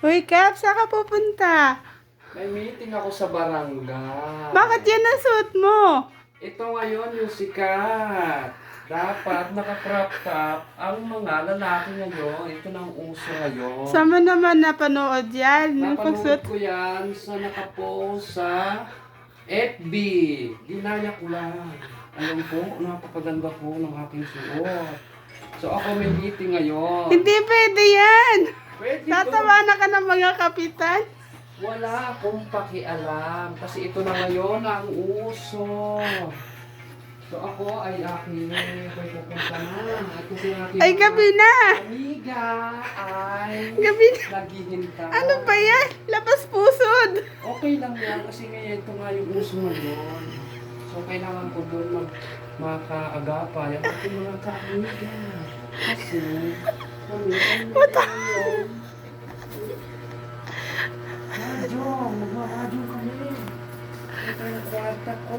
Uy, Cap, saan ka pupunta? May meeting ako sa barangay. Bakit yan ang suot mo? Ito ngayon yung sikat. Dapat naka-crop top ang mga lalaki ngayon. Ito na ang uso ngayon. Saan mo naman napanood yan? Yung Napanood pagsuot? ko yan sa nakapost sa FB. Ginaya ko lang. Alam po, napakaganda po ng aking suot. So ako may meeting ngayon. Hindi pwede yan. Pwede to. Tatawanan ka ng mga kapitan. Wala akong pakialam kasi ito na ngayon ang uso. So ako ay aking pupunta na. At kasi aking Ay, gabi na. amiga ay Gabi na. naghihintay. Ano ba yan? Labas pusod. Okay lang yan kasi ngayon ito nga yung uso ngayon. So kailangan ko doon makaagapay ang aking mga kaamiga. Kasi kami ay ngayon. Radyo, magmaradyo kami. Ito yung kwarta ko.